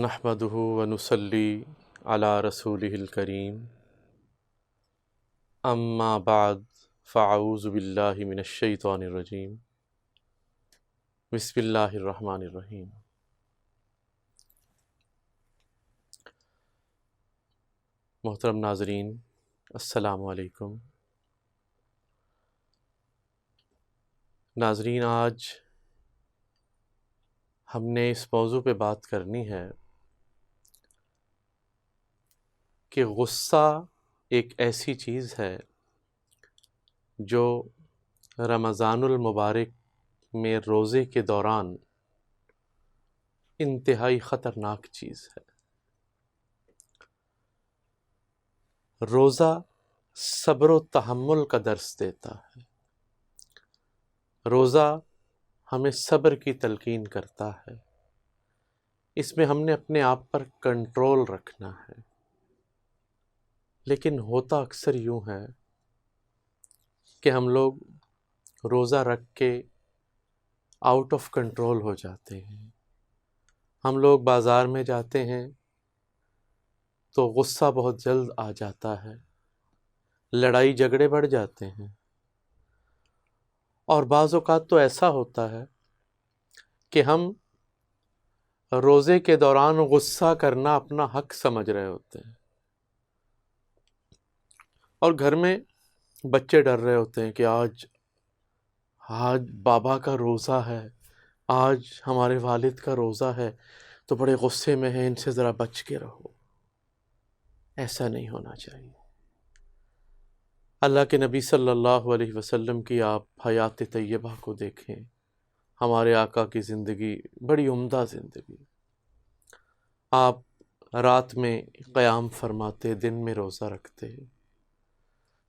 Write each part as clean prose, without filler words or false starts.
نحمدہ ونصلی علی رسولہ الکریم اما بعد فاعوذ باللہ من الشیطان الرجیم بسم اللہ الرحمن الرحیم۔ محترم ناظرین، السلام علیکم۔ ناظرین، آج ہم نے اس موضوع پہ بات کرنی ہے کہ غصہ ایک ایسی چیز ہے جو رمضان المبارک میں روزے کے دوران انتہائی خطرناک چیز ہے۔ روزہ صبر و تحمل کا درس دیتا ہے۔ روزہ ہمیں صبر کی تلقین کرتا ہے۔ اس میں ہم نے اپنے آپ پر کنٹرول رکھنا ہے، لیکن ہوتا اکثر یوں ہے کہ ہم لوگ روزہ رکھ کے آؤٹ آف کنٹرول ہو جاتے ہیں۔ ہم لوگ بازار میں جاتے ہیں تو غصہ بہت جلد آ جاتا ہے، لڑائی جھگڑے بڑھ جاتے ہیں، اور بعض اوقات تو ایسا ہوتا ہے کہ ہم روزے کے دوران غصہ کرنا اپنا حق سمجھ رہے ہوتے ہیں، اور گھر میں بچے ڈر رہے ہوتے ہیں کہ آج بابا کا روزہ ہے، آج ہمارے والد کا روزہ ہے، تو بڑے غصے میں ہیں، ان سے ذرا بچ کے رہو۔ ایسا نہیں ہونا چاہیے۔ اللہ کے نبی صلی اللہ علیہ وسلم کی آپ حیات طیبہ کو دیکھیں، ہمارے آقا کی زندگی بڑی عمدہ زندگی۔ آپ رات میں قیام فرماتے، دن میں روزہ رکھتے۔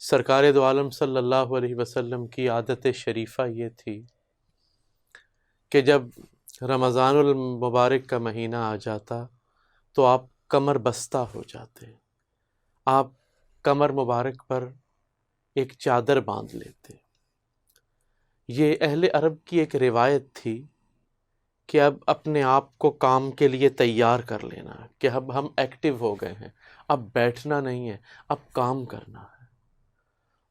سرکار دو عالم صلی اللہ علیہ وسلم کی عادت شریفہ یہ تھی کہ جب رمضان المبارک کا مہینہ آ جاتا تو آپ کمر بستہ ہو جاتے، آپ کمر مبارک پر ایک چادر باندھ لیتے۔ یہ اہل عرب کی ایک روایت تھی کہ اب اپنے آپ کو کام کے لیے تیار کر لینا، کہ اب ہم ایکٹیو ہو گئے ہیں، اب بیٹھنا نہیں ہے، اب کام کرنا ہے۔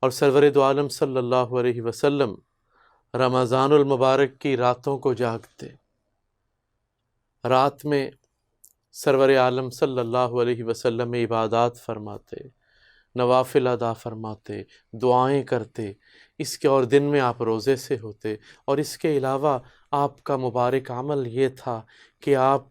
اور سرور دو عالم صلی اللہ علیہ وسلم رمضان المبارک کی راتوں کو جاگتے، رات میں سرور عالم صلی اللہ علیہ وسلم عبادات فرماتے، نوافل ادا فرماتے، دعائیں کرتے۔ اس کے اور دن میں آپ روزے سے ہوتے، اور اس کے علاوہ آپ کا مبارک عمل یہ تھا کہ آپ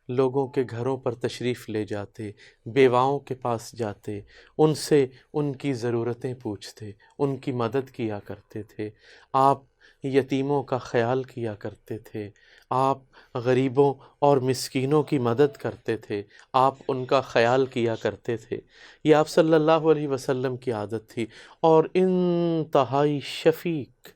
لوگوں کے گھروں پر تشریف لے جاتے، بیواؤں کے پاس جاتے، ان سے ان کی ضرورتیں پوچھتے، ان کی مدد کیا کرتے تھے، آپ یتیموں کا خیال کیا کرتے تھے، آپ غریبوں اور مسکینوں کی مدد کرتے تھے، آپ ان کا خیال کیا کرتے تھے۔ یہ آپ صلی اللہ علیہ وسلم کی عادت تھی، اور انتہائی شفیق،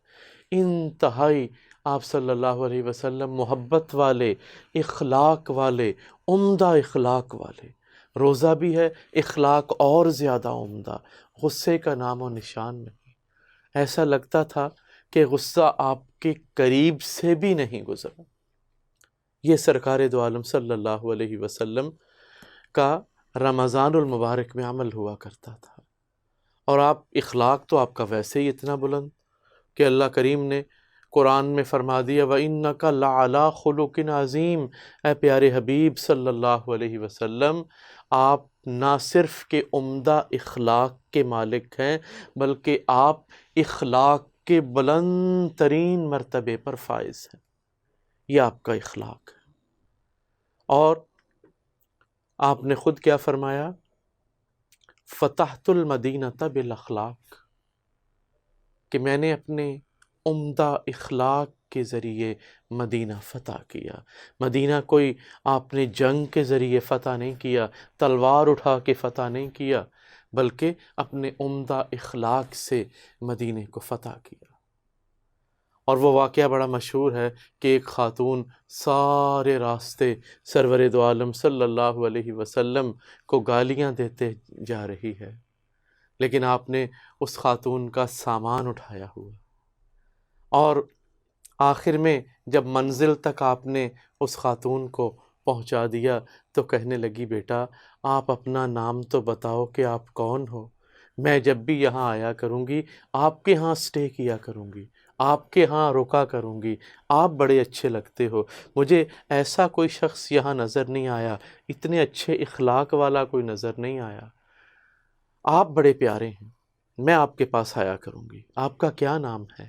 انتہائی آپ صلی اللہ علیہ وسلم محبت والے، اخلاق والے، عمدہ اخلاق والے۔ روزہ بھی ہے، اخلاق اور زیادہ عمدہ، غصے کا نام و نشان نہیں۔ ایسا لگتا تھا کہ غصہ آپ کے قریب سے بھی نہیں گزرا۔ یہ سرکار دو عالم صلی اللہ علیہ وسلم کا رمضان المبارک میں عمل ہوا کرتا تھا۔ اور آپ اخلاق تو آپ کا ویسے ہی اتنا بلند کہ اللہ کریم نے قرآن میں فرما دیا وَإِنَّكَ لَعَلَىٰ خُلُقٍ عَظِيمٍ۔ اے پیارے حبیب صلی اللہ علیہ وسلم، آپ نہ صرف کہ عمدہ اخلاق کے مالک ہیں، بلکہ آپ اخلاق کے بلند ترین مرتبے پر فائز ہیں۔ یہ آپ کا اخلاق ہے۔ اور آپ نے خود کیا فرمایا؟ فَتَحْتُ الْمَدِينَةَ بِالْأَخْلَاقِ، کہ میں نے اپنے عمدہ اخلاق کے ذریعے مدینہ فتح کیا۔ مدینہ کوئی آپ نے جنگ کے ذریعے فتح نہیں کیا، تلوار اٹھا کے فتح نہیں کیا، بلکہ اپنے عمدہ اخلاق سے مدینے کو فتح کیا۔ اور وہ واقعہ بڑا مشہور ہے کہ ایک خاتون سارے راستے سرور دو عالم صلی اللہ علیہ وسلم کو گالیاں دیتے جا رہی ہے، لیکن آپ نے اس خاتون کا سامان اٹھایا ہوا، اور آخر میں جب منزل تک آپ نے اس خاتون کو پہنچا دیا تو کہنے لگی بیٹا آپ اپنا نام تو بتاؤ کہ آپ کون ہو، میں جب بھی یہاں آیا کروں گی آپ کے ہاں سٹے کیا کروں گی، آپ کے ہاں رکا کروں گی، آپ بڑے اچھے لگتے ہو، مجھے ایسا کوئی شخص یہاں نظر نہیں آیا، اتنے اچھے اخلاق والا کوئی نظر نہیں آیا، آپ بڑے پیارے ہیں، میں آپ کے پاس آیا کروں گی، آپ کا کیا نام ہے؟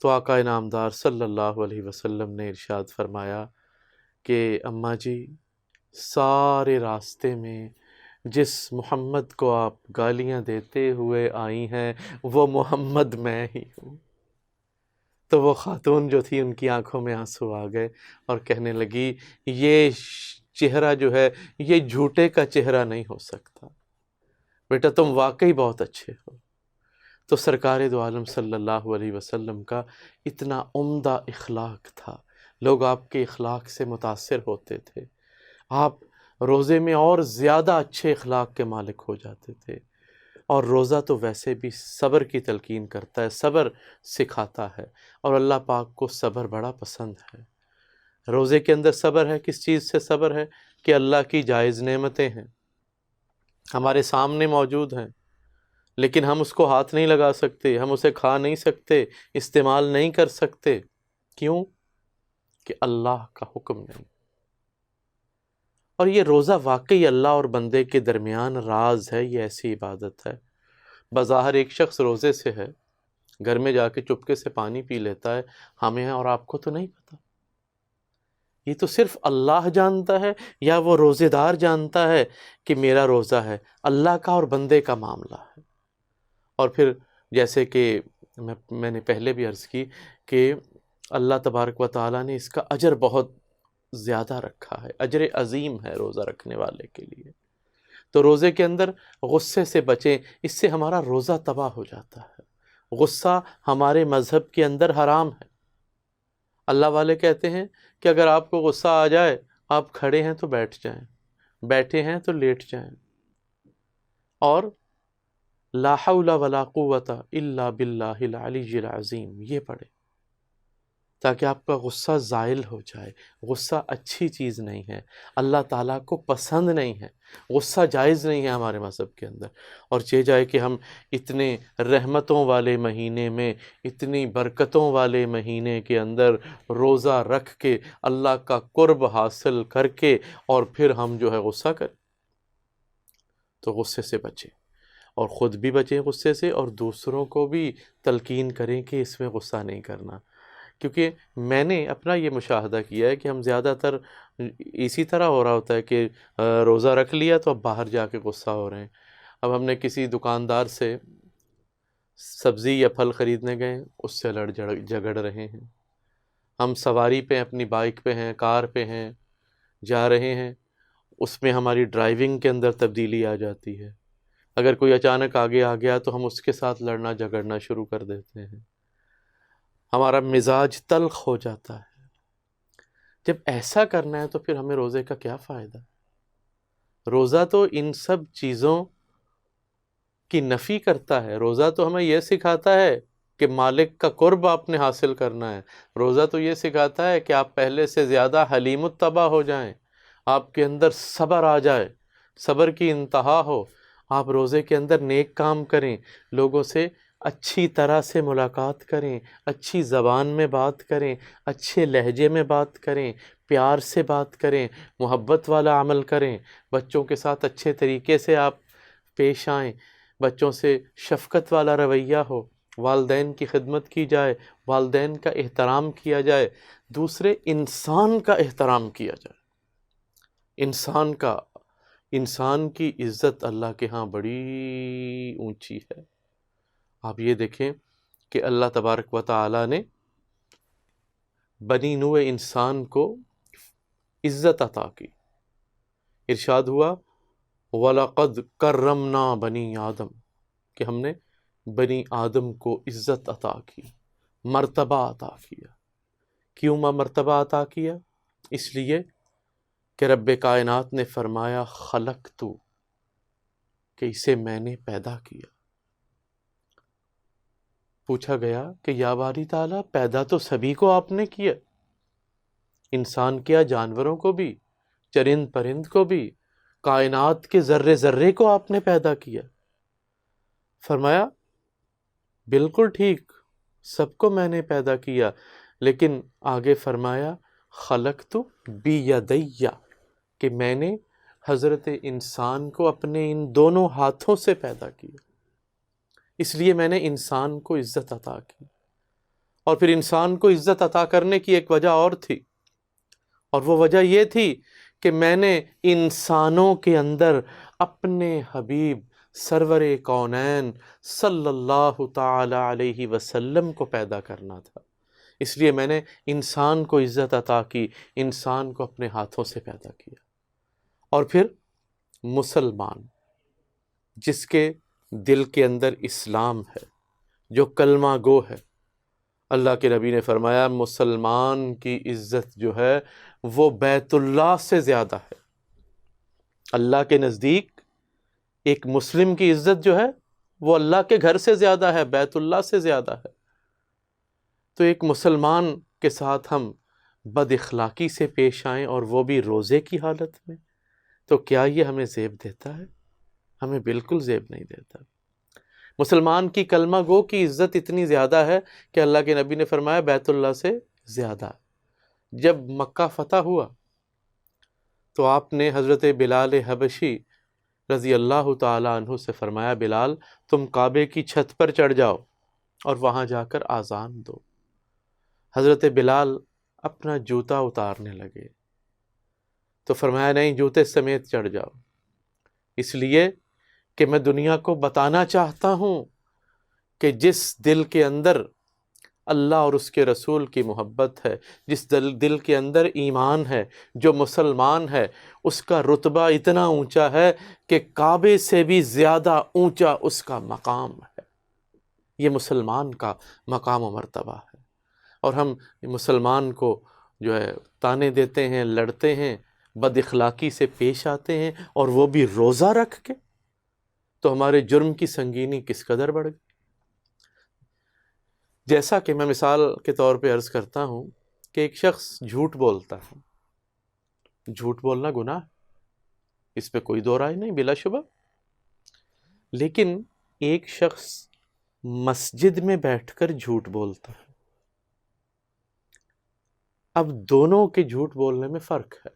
تو آقا انعامدار صلی اللہ علیہ وسلم نے ارشاد فرمایا کہ اماں جی سارے راستے میں جس محمد کو آپ گالیاں دیتے ہوئے آئی ہیں وہ محمد میں ہی ہوں۔ تو وہ خاتون جو تھی ان کی آنکھوں میں آنسو آ گئے اور کہنے لگی یہ چہرہ جو ہے یہ جھوٹے کا چہرہ نہیں ہو سکتا، بیٹا تم واقعی بہت اچھے ہو۔ تو سرکار دو عالم صلی اللہ علیہ وسلم کا اتنا عمدہ اخلاق تھا، لوگ آپ کے اخلاق سے متاثر ہوتے تھے، آپ روزے میں اور زیادہ اچھے اخلاق کے مالک ہو جاتے تھے، اور روزہ تو ویسے بھی صبر کی تلقین کرتا ہے، صبر سکھاتا ہے، اور اللہ پاک کو صبر بڑا پسند ہے۔ روزے کے اندر صبر ہے، کس چیز سے صبر ہے؟ کہ اللہ کی جائز نعمتیں ہیں، ہمارے سامنے موجود ہیں، لیکن ہم اس کو ہاتھ نہیں لگا سکتے، ہم اسے کھا نہیں سکتے، استعمال نہیں کر سکتے، کیوں؟ کہ اللہ کا حکم نہیں۔ اور یہ روزہ واقعی اللہ اور بندے کے درمیان راز ہے، یہ ایسی عبادت ہے، بظاہر ایک شخص روزے سے ہے، گھر میں جا کے چپکے سے پانی پی لیتا ہے، ہمیں اور آپ کو تو نہیں پتہ، یہ تو صرف اللہ جانتا ہے یا وہ روزے دار جانتا ہے کہ میرا روزہ ہے، اللہ کا اور بندے کا معاملہ ہے۔ اور پھر جیسے کہ میں نے پہلے بھی عرض کی کہ اللہ تبارک و تعالیٰ نے اس کا اجر بہت زیادہ رکھا ہے، اجر عظیم ہے روزہ رکھنے والے کے لیے۔ تو روزے کے اندر غصے سے بچیں، اس سے ہمارا روزہ تباہ ہو جاتا ہے۔ غصہ ہمارے مذہب کے اندر حرام ہے۔ اللہ والے کہتے ہیں کہ اگر آپ کو غصہ آ جائے، آپ کھڑے ہیں تو بیٹھ جائیں، بیٹھے ہیں تو لیٹ جائیں، اور لا حول ولا قوت الا باللہ العلی العظیم یہ پڑھیں، تاکہ آپ کا غصہ زائل ہو جائے۔ غصہ اچھی چیز نہیں ہے، اللہ تعالیٰ کو پسند نہیں ہے، غصہ جائز نہیں ہے ہمارے مذہب کے اندر۔ اور یہ جائے کہ ہم اتنے رحمتوں والے مہینے میں، اتنی برکتوں والے مہینے کے اندر روزہ رکھ کے اللہ کا قرب حاصل کر کے اور پھر ہم جو ہے غصہ کریں، تو غصے سے بچیں، اور خود بھی بچیں غصے سے، اور دوسروں کو بھی تلقین کریں کہ اس میں غصہ نہیں کرنا۔ کیونکہ میں نے اپنا یہ مشاہدہ کیا ہے کہ ہم زیادہ تر اسی طرح ہو رہا ہوتا ہے کہ روزہ رکھ لیا تو اب باہر جا کے غصہ ہو رہے ہیں۔ اب ہم نے کسی دکاندار سے سبزی یا پھل خریدنے گئے، اس سے لڑ جھگڑ رہے ہیں۔ ہم سواری پہ اپنی بائک پہ ہیں، کار پہ ہیں، جا رہے ہیں، اس میں ہماری ڈرائیونگ کے اندر تبدیلی آ جاتی ہے۔ اگر کوئی اچانک آگے آ گیا تو ہم اس کے ساتھ لڑنا جھگڑنا شروع کر دیتے ہیں، ہمارا مزاج تلخ ہو جاتا ہے۔ جب ایسا کرنا ہے تو پھر ہمیں روزے کا کیا فائدہ؟ روزہ تو ان سب چیزوں کی نفی کرتا ہے، روزہ تو ہمیں یہ سکھاتا ہے کہ مالک کا قرب آپ نے حاصل کرنا ہے، روزہ تو یہ سکھاتا ہے کہ آپ پہلے سے زیادہ حلیم الطبع ہو جائیں، آپ کے اندر صبر آ جائے، صبر کی انتہا ہو، آپ روزے کے اندر نیک کام کریں، لوگوں سے اچھی طرح سے ملاقات کریں، اچھی زبان میں بات کریں، اچھے لہجے میں بات کریں، پیار سے بات کریں، محبت والا عمل کریں، بچوں کے ساتھ اچھے طریقے سے آپ پیش آئیں، بچوں سے شفقت والا رویہ ہو، والدین کی خدمت کی جائے، والدین کا احترام کیا جائے، دوسرے انسان کا احترام کیا جائے۔ انسان کی عزت اللہ کے ہاں بڑی اونچی ہے۔ آپ یہ دیکھیں کہ اللہ تبارک و تعالی نے بنی نوع انسان کو عزت عطا کی، ارشاد ہوا وَلَقَدْ كَرَّمْنَا بَنِي آدم، کہ ہم نے بنی آدم کو عزت عطا کی، مرتبہ عطا کیا۔ کیوں مرتبہ عطا کیا؟ اس لیے کہ رب کائنات نے فرمایا خلقت، کہ اسے میں نے پیدا کیا۔ پوچھا گیا کہ یا باری تعالیٰ پیدا تو سبھی کو آپ نے کیا، انسان کیا جانوروں کو بھی، چرند پرند کو بھی، کائنات کے ذرے ذرے کو آپ نے پیدا کیا۔ فرمایا بالکل ٹھیک، سب کو میں نے پیدا کیا، لیکن آگے فرمایا خلقت بیدیہ، کہ میں نے حضرت انسان کو اپنے ان دونوں ہاتھوں سے پیدا کیا، اس لیے میں نے انسان کو عزت عطا کی۔ اور پھر انسان کو عزت عطا کرنے کی ایک وجہ اور تھی، اور وہ وجہ یہ تھی کہ میں نے انسانوں کے اندر اپنے حبیب سرور کونین صلی اللہ تعالی علیہ وسلم کو پیدا کرنا تھا، اس لیے میں نے انسان کو عزت عطا کی، انسان کو اپنے ہاتھوں سے پیدا کیا۔ اور پھر مسلمان، جس کے دل کے اندر اسلام ہے، جو کلمہ گو ہے، اللہ کے نبی نے فرمایا مسلمان کی عزت جو ہے وہ بیت اللہ سے زیادہ ہے۔ اللہ کے نزدیک ایک مسلم کی عزت جو ہے وہ اللہ کے گھر سے زیادہ ہے، بیت اللہ سے زیادہ ہے۔ تو ایک مسلمان کے ساتھ ہم بد اخلاقی سے پیش آئیں، اور وہ بھی روزے کی حالت میں، تو کیا یہ ہمیں زیب دیتا ہے؟ ہمیں بالکل زیب نہیں دیتا۔ مسلمان کی کلمہ گو کی عزت اتنی زیادہ ہے کہ اللہ کے نبی نے فرمایا بیت اللہ سے زیادہ۔ جب مکہ فتح ہوا تو آپ نے حضرت بلال حبشی رضی اللہ تعالی عنہ سے فرمایا بلال تم کعبے کی چھت پر چڑھ جاؤ اور وہاں جا کر آذان دو۔ حضرت بلال اپنا جوتا اتارنے لگے تو فرمایا نہیں، جوتے سمیت چڑھ جاؤ، اس لیے کہ میں دنیا کو بتانا چاہتا ہوں کہ جس دل کے اندر اللہ اور اس کے رسول کی محبت ہے، جس دل کے اندر ایمان ہے، جو مسلمان ہے، اس کا رتبہ اتنا اونچا ہے کہ کعبے سے بھی زیادہ اونچا اس کا مقام ہے۔ یہ مسلمان کا مقام و مرتبہ ہے، اور ہم مسلمان کو جو ہے تانے دیتے ہیں، لڑتے ہیں، بد اخلاقی سے پیش آتے ہیں، اور وہ بھی روزہ رکھ کے، تو ہمارے جرم کی سنگینی کس قدر بڑھ گئی۔ جیسا کہ میں مثال کے طور پہ عرض کرتا ہوں کہ ایک شخص جھوٹ بولتا ہے، جھوٹ بولنا گناہ ہے، اس پہ کوئی دو رائے نہیں بلا شبہ، لیکن ایک شخص مسجد میں بیٹھ کر جھوٹ بولتا ہے، اب دونوں کے جھوٹ بولنے میں فرق ہے۔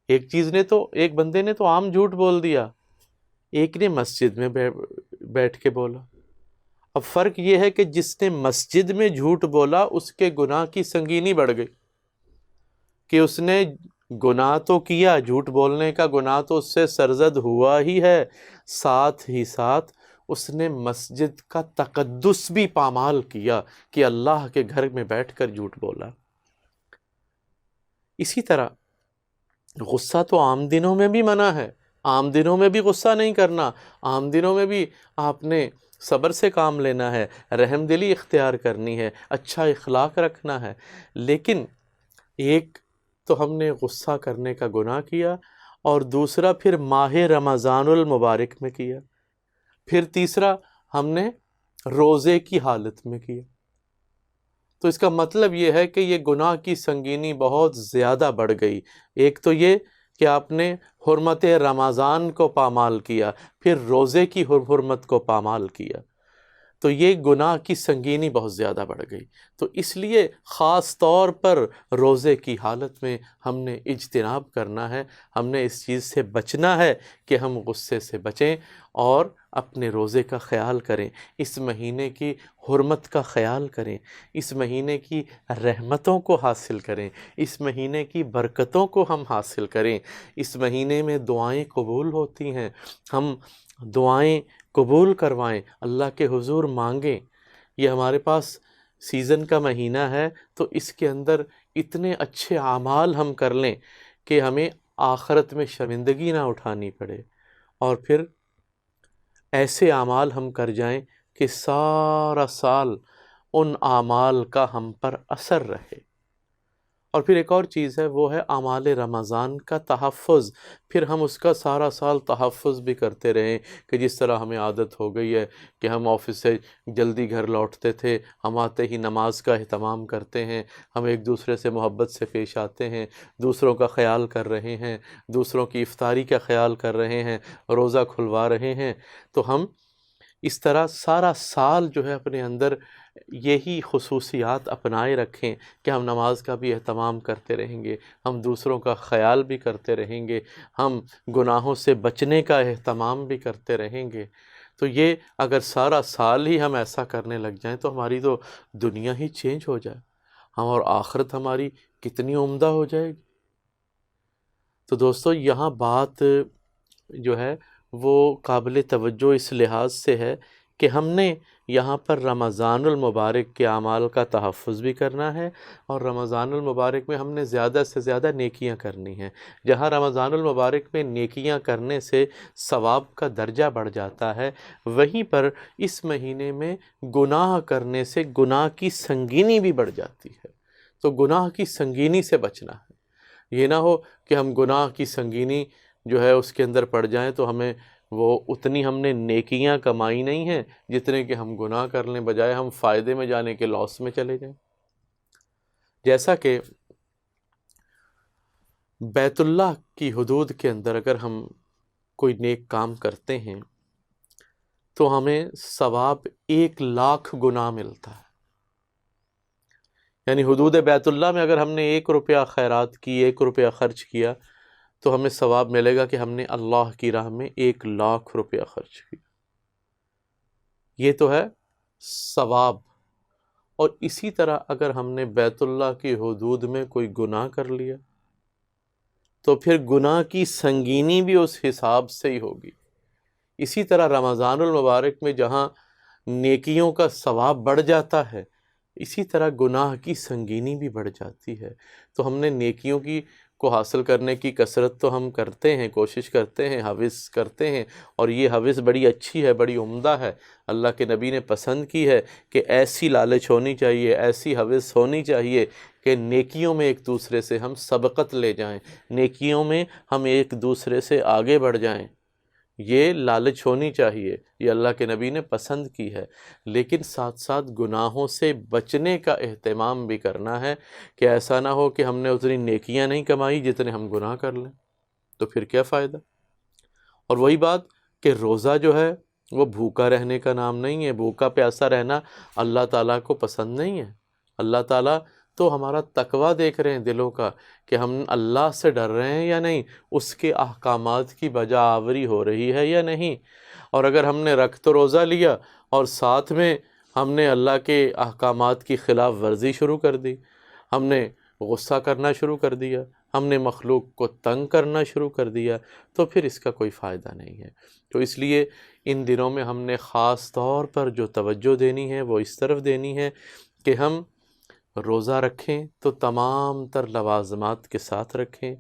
ایک بندے نے تو عام جھوٹ بول دیا، ایک نے مسجد میں بیٹھ کے بولا۔ اب فرق یہ ہے کہ جس نے مسجد میں جھوٹ بولا اس کے گناہ کی سنگینی بڑھ گئی، کہ اس نے گناہ تو کیا، جھوٹ بولنے کا گناہ تو اس سے سرزد ہوا ہی ہے، ساتھ ہی ساتھ اس نے مسجد کا تقدس بھی پامال کیا کہ اللہ کے گھر میں بیٹھ کر جھوٹ بولا۔ اسی طرح غصہ تو عام دنوں میں بھی منع ہے، عام دنوں میں بھی غصہ نہیں کرنا، عام دنوں میں بھی آپ نے صبر سے کام لینا ہے، رحم دلی اختیار کرنی ہے، اچھا اخلاق رکھنا ہے، لیکن ایک تو ہم نے غصہ کرنے کا گناہ کیا، اور دوسرا پھر ماہ رمضان المبارک میں کیا، پھر تیسرا ہم نے روزے کی حالت میں کیا۔ تو اس کا مطلب یہ ہے کہ یہ گناہ کی سنگینی بہت زیادہ بڑھ گئی۔ ایک تو یہ کہ آپ نے حرمت رمضان کو پامال کیا، پھر روزے کی حرمت کو پامال کیا، تو یہ گناہ کی سنگینی بہت زیادہ بڑھ گئی۔ تو اس لیے خاص طور پر روزے کی حالت میں ہم نے اجتناب کرنا ہے، ہم نے اس چیز سے بچنا ہے کہ ہم غصے سے بچیں اور اپنے روزے کا خیال کریں، اس مہینے کی حرمت کا خیال کریں، اس مہینے کی رحمتوں کو حاصل کریں، اس مہینے کی برکتوں کو ہم حاصل کریں۔ اس مہینے میں دعائیں قبول ہوتی ہیں، ہم دعائیں قبول کروائیں، اللہ کے حضور مانگیں۔ یہ ہمارے پاس سیزن کا مہینہ ہے تو اس کے اندر اتنے اچھے اعمال ہم کر لیں کہ ہمیں آخرت میں شرمندگی نہ اٹھانی پڑے، اور پھر ایسے اعمال ہم کر جائیں کہ سارا سال ان اعمال کا ہم پر اثر رہے۔ اور پھر ایک اور چیز ہے، وہ ہے اعمال رمضان کا تحفظ. پھر ہم اس کا سارا سال تحفظ بھی کرتے رہیں کہ جس طرح ہمیں عادت ہو گئی ہے کہ ہم آفس سے جلدی گھر لوٹتے تھے، ہم آتے ہی نماز کا اہتمام کرتے ہیں، ہم ایک دوسرے سے محبت سے پیش آتے ہیں، دوسروں کا خیال کر رہے ہیں، دوسروں کی افطاری کا خیال کر رہے ہیں، روزہ کھلوا رہے ہیں. تو ہم اس طرح سارا سال جو ہے اپنے اندر یہی خصوصیات اپنائے رکھیں کہ ہم نماز کا بھی اہتمام کرتے رہیں گے، ہم دوسروں کا خیال بھی کرتے رہیں گے، ہم گناہوں سے بچنے کا اہتمام بھی کرتے رہیں گے. تو یہ اگر سارا سال ہی ہم ایسا کرنے لگ جائیں تو ہماری تو دنیا ہی چینج ہو جائے، ہم اور آخرت ہماری کتنی عمدہ ہو جائے گی. تو دوستو یہاں بات جو ہے وہ قابل توجہ اس لحاظ سے ہے کہ ہم نے یہاں پر رمضان المبارک کے اعمال کا تحفظ بھی کرنا ہے، اور رمضان المبارک میں ہم نے زیادہ سے زیادہ نیکیاں کرنی ہیں. جہاں رمضان المبارک میں نیکیاں کرنے سے ثواب کا درجہ بڑھ جاتا ہے، وہیں پر اس مہینے میں گناہ کرنے سے گناہ کی سنگینی بھی بڑھ جاتی ہے. تو گناہ کی سنگینی سے بچنا ہے. یہ نہ ہو کہ ہم گناہ کی سنگینی جو ہے اس کے اندر پڑ جائیں تو ہمیں وہ اتنی ہم نے نیکیاں کمائی نہیں ہیں جتنے کہ ہم گناہ کر لیں، بجائے ہم فائدے میں جانے کے لاس میں چلے جائیں. جیسا کہ بیت اللہ کی حدود کے اندر اگر ہم کوئی نیک کام کرتے ہیں تو ہمیں ثواب 1,00,000 گنا ملتا ہے. یعنی حدود بیت اللہ میں اگر ہم نے 1 روپیہ خیرات کی، 1 روپیہ خرچ کیا تو ہمیں ثواب ملے گا کہ ہم نے اللہ کی راہ میں 1,00,000 روپیہ خرچ کیا. یہ تو ہے ثواب. اور اسی طرح اگر ہم نے بیت اللہ کی حدود میں کوئی گناہ کر لیا تو پھر گناہ کی سنگینی بھی اس حساب سے ہی ہوگی. اسی طرح رمضان المبارک میں جہاں نیکیوں کا ثواب بڑھ جاتا ہے، اسی طرح گناہ کی سنگینی بھی بڑھ جاتی ہے. تو ہم نے نیکیوں کو حاصل کرنے کی کثرت تو ہم کرتے ہیں، کوشش کرتے ہیں، حوث کرتے ہیں، اور یہ حوث بڑی اچھی ہے، بڑی عمدہ ہے. اللہ کے نبی نے پسند کی ہے کہ ایسی لالچ ہونی چاہیے، ایسی حوث ہونی چاہیے کہ نیکیوں میں ایک دوسرے سے ہم سبقت لے جائیں، نیکیوں میں ہم ایک دوسرے سے آگے بڑھ جائیں. یہ لالچ ہونی چاہیے، یہ اللہ کے نبی نے پسند کی ہے. لیکن ساتھ ساتھ گناہوں سے بچنے کا اہتمام بھی کرنا ہے کہ ایسا نہ ہو کہ ہم نے اتنی نیکیاں نہیں کمائی جتنے ہم گناہ کر لیں، تو پھر کیا فائدہ. اور وہی بات کہ روزہ جو ہے وہ بھوکا رہنے کا نام نہیں ہے. بھوکا پیاسا رہنا اللہ تعالیٰ کو پسند نہیں ہے. اللہ تعالیٰ تو ہمارا تقویٰ دیکھ رہے ہیں دلوں کا کہ ہم اللہ سے ڈر رہے ہیں یا نہیں، اس کے احکامات کی بجا آوری ہو رہی ہے یا نہیں. اور اگر ہم نے رکھ تو روزہ لیا اور ساتھ میں ہم نے اللہ کے احکامات کی خلاف ورزی شروع کر دی، ہم نے غصہ کرنا شروع کر دیا، ہم نے مخلوق کو تنگ کرنا شروع کر دیا، تو پھر اس کا کوئی فائدہ نہیں ہے. تو اس لیے ان دنوں میں ہم نے خاص طور پر جو توجہ دینی ہے وہ اس طرف دینی ہے کہ ہم روزہ رکھیں تو تمام تر لوازمات کے ساتھ رکھیں،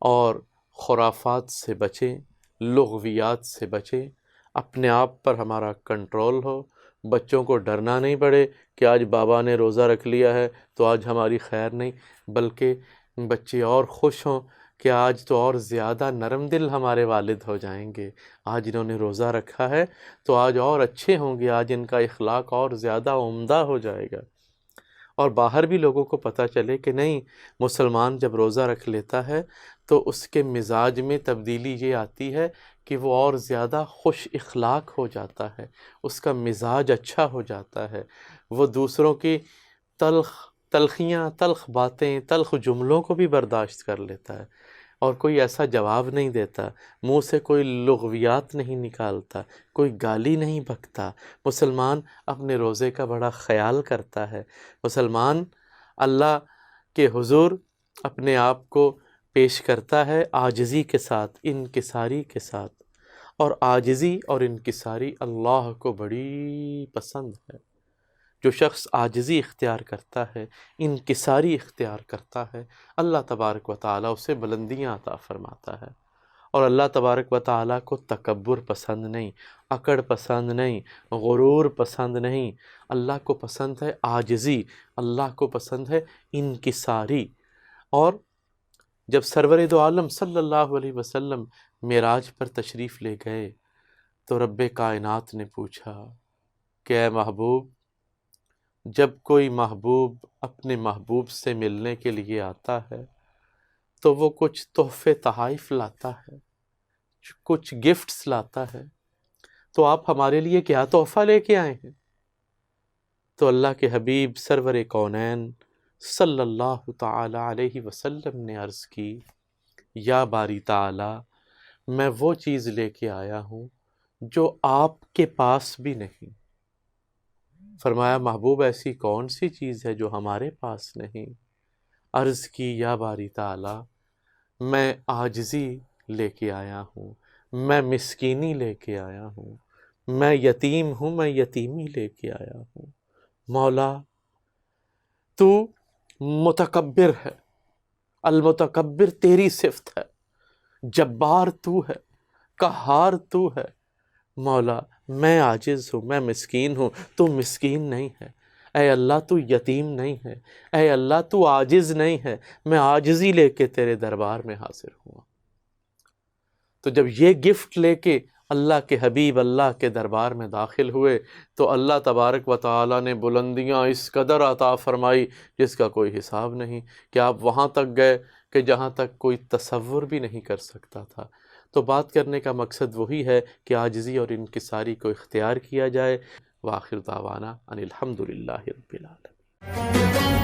اور خرافات سے بچیں، لغویات سے بچیں، اپنے آپ پر ہمارا کنٹرول ہو. بچوں کو ڈرنا نہیں پڑے کہ آج بابا نے روزہ رکھ لیا ہے تو آج ہماری خیر نہیں، بلکہ بچے اور خوش ہوں کہ آج تو اور زیادہ نرم دل ہمارے والد ہو جائیں گے، آج انہوں نے روزہ رکھا ہے تو آج اور اچھے ہوں گے، آج ان کا اخلاق اور زیادہ عمدہ ہو جائے گا. اور باہر بھی لوگوں کو پتہ چلے کہ نہیں، مسلمان جب روزہ رکھ لیتا ہے تو اس کے مزاج میں تبدیلی یہ آتی ہے کہ وہ اور زیادہ خوش اخلاق ہو جاتا ہے، اس کا مزاج اچھا ہو جاتا ہے، وہ دوسروں کی تلخیاں، تلخ باتیں، تلخ جملوں کو بھی برداشت کر لیتا ہے، اور کوئی ایسا جواب نہیں دیتا، منہ سے کوئی لغویات نہیں نکالتا، کوئی گالی نہیں بکتا. مسلمان اپنے روزے کا بڑا خیال کرتا ہے. مسلمان اللہ کے حضور اپنے آپ کو پیش کرتا ہے عاجزی کے ساتھ، انکساری کے ساتھ، اور عاجزی اور انکساری اللہ کو بڑی پسند ہے. جو شخص عاجزی اختیار کرتا ہے، انکساری اختیار کرتا ہے، اللہ تبارک و تعالیٰ اسے بلندیاں عطا فرماتا ہے. اور اللہ تبارک و تعالیٰ کو تکبر پسند نہیں، اکڑ پسند نہیں، غرور پسند نہیں. اللہ کو پسند ہے عاجزی، اللہ کو پسند ہے انکساری. اور جب سرور دو عالم صلی اللہ علیہ وسلم معراج پر تشریف لے گئے تو رب کائنات نے پوچھا کہ اے محبوب، جب کوئی محبوب اپنے محبوب سے ملنے کے لیے آتا ہے تو وہ کچھ تحفے تحائف لاتا ہے، کچھ گفٹس لاتا ہے، تو آپ ہمارے لیے کیا تحفہ لے کے آئے ہیں؟ تو اللہ کے حبیب سرور کونین صلی اللہ تعالی علیہ وسلم نے عرض کی، یا باری تعالی، میں وہ چیز لے کے آیا ہوں جو آپ کے پاس بھی نہیں۔ فرمایا محبوب ایسی کون سی چیز ہے جو ہمارے پاس نہیں؟ عرض کی، یا باری تعالی، میں عاجزی لے کے آیا ہوں، میں مسکینی لے کے آیا ہوں، میں یتیم ہوں، میں یتیمی لے کے آیا ہوں۔ مولا تو متکبر ہے، المتکبر تیری صفت ہے، جبار تو ہے، قہار تو ہے۔ مولا میں عاجز ہوں، میں مسکین ہوں، تو مسکین نہیں ہے۔ اے اللہ تو یتیم نہیں ہے، اے اللہ تو عاجز نہیں ہے، میں عاجزی لے کے تیرے دربار میں حاضر ہوں۔ تو جب یہ گفٹ لے کے اللہ کے حبیب اللہ کے دربار میں داخل ہوئے تو اللہ تبارک و تعالیٰ نے بلندیاں اس قدر عطا فرمائی جس کا کوئی حساب نہیں، کہ آپ وہاں تک گئے کہ جہاں تک کوئی تصور بھی نہیں کر سکتا تھا۔ تو بات کرنے کا مقصد وہی ہے کہ عاجزی اور انکساری کو اختیار کیا جائے۔ وآخر دعوانا ان الحمد للہ رب العالمین۔